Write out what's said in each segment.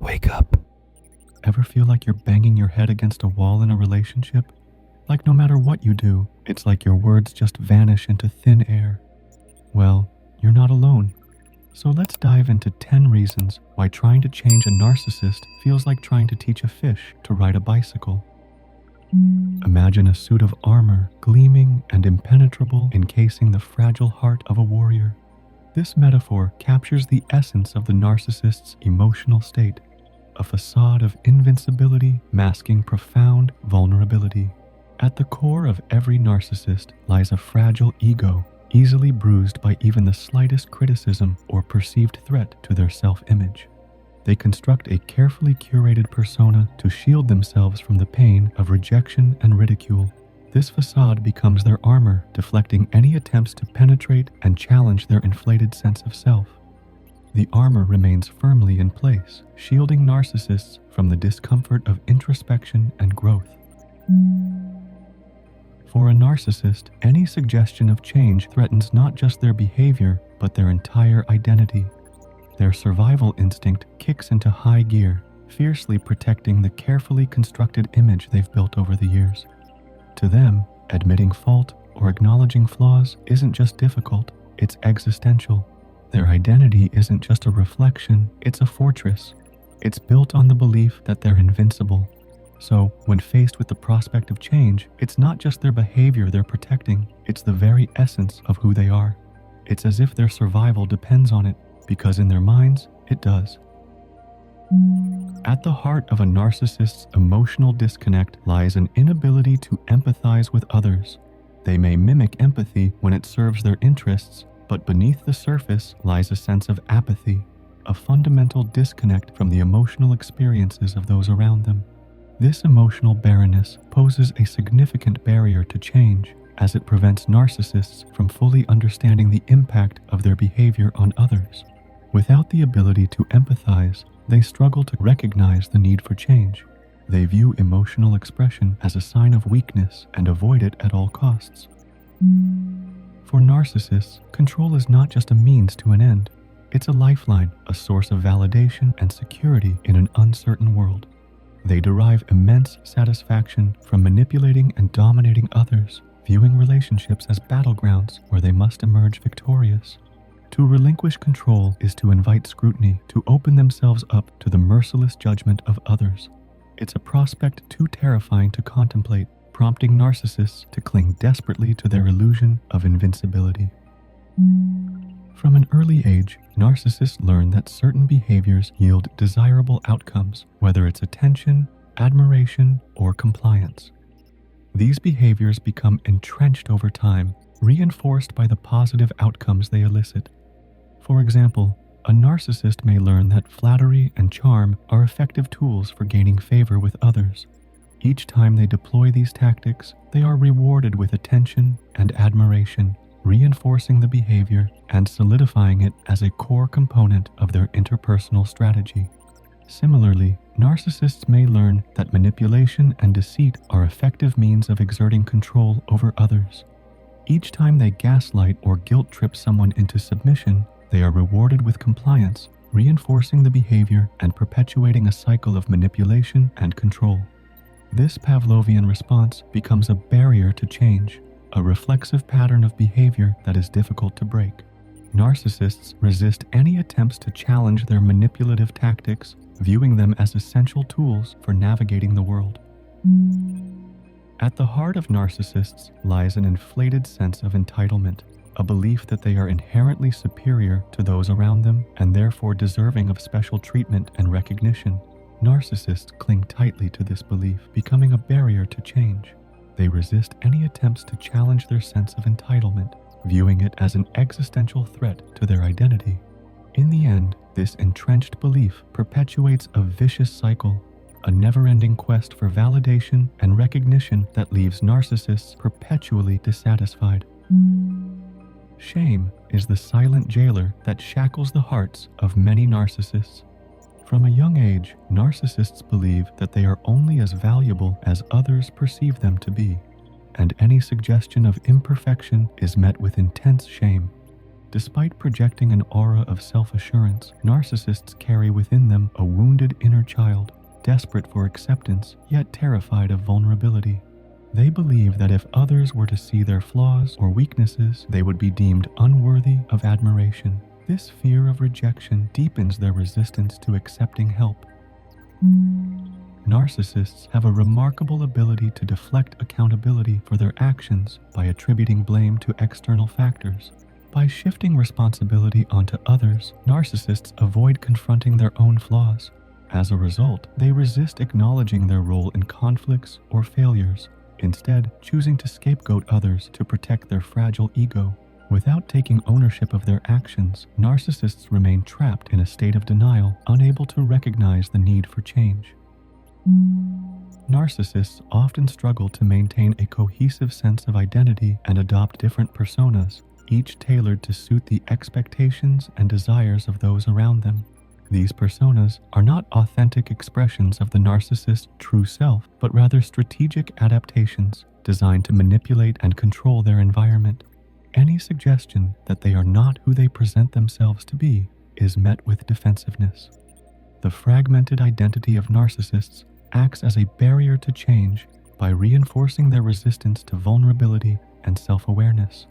Wake up. Ever feel like you're banging your head against a wall in a relationship? Like no matter what you do, it's like your words just vanish into thin air. Well, you're not alone. So let's dive into 10 reasons why trying to change a narcissist feels like trying to teach a fish to ride a bicycle. Imagine a suit of armor, gleaming and impenetrable, encasing the fragile heart of a warrior. This metaphor captures the essence of the narcissist's emotional state, a facade of invincibility masking profound vulnerability. At the core of every narcissist lies a fragile ego, easily bruised by even the slightest criticism or perceived threat to their self-image. They construct a carefully curated persona to shield themselves from the pain of rejection and ridicule. This facade becomes their armor, deflecting any attempts to penetrate and challenge their inflated sense of self. The armor remains firmly in place, shielding narcissists from the discomfort of introspection and growth. For a narcissist, any suggestion of change threatens not just their behavior, but their entire identity. Their survival instinct kicks into high gear, fiercely protecting the carefully constructed image they've built over the years. To them, admitting fault or acknowledging flaws isn't just difficult, it's existential. Their identity isn't just a reflection, it's a fortress. It's built on the belief that they're invincible. So, when faced with the prospect of change, it's not just their behavior they're protecting, it's the very essence of who they are. It's as if their survival depends on it, because in their minds, it does. At the heart of a narcissist's emotional disconnect lies an inability to empathize with others. They may mimic empathy when it serves their interests, but beneath the surface lies a sense of apathy, a fundamental disconnect from the emotional experiences of those around them. This emotional barrenness poses a significant barrier to change, as it prevents narcissists from fully understanding the impact of their behavior on others. Without the ability to empathize, they struggle to recognize the need for change. They view emotional expression as a sign of weakness and avoid it at all costs. For narcissists, control is not just a means to an end. It's a lifeline, a source of validation and security in an uncertain world. They derive immense satisfaction from manipulating and dominating others, viewing relationships as battlegrounds where they must emerge victorious. To relinquish control is to invite scrutiny, to open themselves up to the merciless judgment of others. It's a prospect too terrifying to contemplate, prompting narcissists to cling desperately to their illusion of invincibility. From an early age, narcissists learn that certain behaviors yield desirable outcomes, whether it's attention, admiration, or compliance. These behaviors become entrenched over time, reinforced by the positive outcomes they elicit. For example, a narcissist may learn that flattery and charm are effective tools for gaining favor with others. Each time they deploy these tactics, they are rewarded with attention and admiration, reinforcing the behavior and solidifying it as a core component of their interpersonal strategy. Similarly, narcissists may learn that manipulation and deceit are effective means of exerting control over others. Each time they gaslight or guilt trip someone into submission, they are rewarded with compliance, reinforcing the behavior and perpetuating a cycle of manipulation and control. This Pavlovian response becomes a barrier to change, a reflexive pattern of behavior that is difficult to break. Narcissists resist any attempts to challenge their manipulative tactics, viewing them as essential tools for navigating the world. At the heart of narcissists lies an inflated sense of entitlement, a belief that they are inherently superior to those around them and therefore deserving of special treatment and recognition. Narcissists cling tightly to this belief, becoming a barrier to change. They resist any attempts to challenge their sense of entitlement, viewing it as an existential threat to their identity. In the end, this entrenched belief perpetuates a vicious cycle, a never-ending quest for validation and recognition that leaves narcissists perpetually dissatisfied. Shame is the silent jailer that shackles the hearts of many narcissists. From a young age, narcissists believe that they are only as valuable as others perceive them to be, and any suggestion of imperfection is met with intense shame. Despite projecting an aura of self-assurance, narcissists carry within them a wounded inner child, desperate for acceptance, yet terrified of vulnerability. They believe that if others were to see their flaws or weaknesses, they would be deemed unworthy of admiration. This fear of rejection deepens their resistance to accepting help. Narcissists have a remarkable ability to deflect accountability for their actions by attributing blame to external factors. By shifting responsibility onto others, narcissists avoid confronting their own flaws. As a result, they resist acknowledging their role in conflicts or failures, instead choosing to scapegoat others to protect their fragile ego. Without taking ownership of their actions, narcissists remain trapped in a state of denial, unable to recognize the need for change. Narcissists often struggle to maintain a cohesive sense of identity and adopt different personas, each tailored to suit the expectations and desires of those around them. These personas are not authentic expressions of the narcissist's true self, but rather strategic adaptations designed to manipulate and control their environment. Any suggestion that they are not who they present themselves to be is met with defensiveness. The fragmented identity of narcissists acts as a barrier to change by reinforcing their resistance to vulnerability and self-awareness.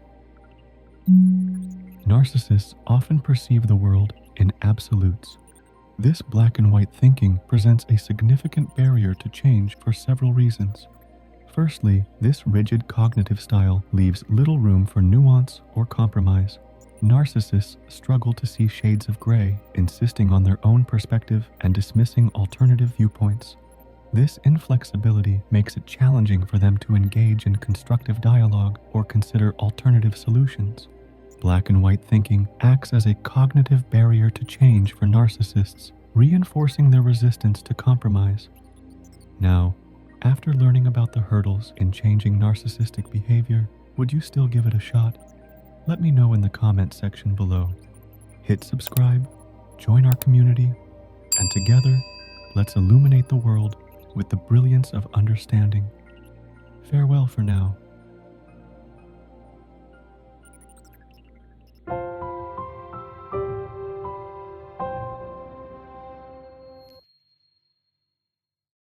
Narcissists often perceive the world in absolutes. This black and white thinking presents a significant barrier to change for several reasons. Firstly, this rigid cognitive style leaves little room for nuance or compromise. Narcissists struggle to see shades of gray, insisting on their own perspective and dismissing alternative viewpoints. This inflexibility makes it challenging for them to engage in constructive dialogue or consider alternative solutions. Black and white thinking acts as a cognitive barrier to change for narcissists, reinforcing their resistance to compromise. Now, after learning about the hurdles in changing narcissistic behavior, would you still give it a shot? Let me know in the comment section below. Hit subscribe, join our community, and together, let's illuminate the world with the brilliance of understanding. Farewell for now.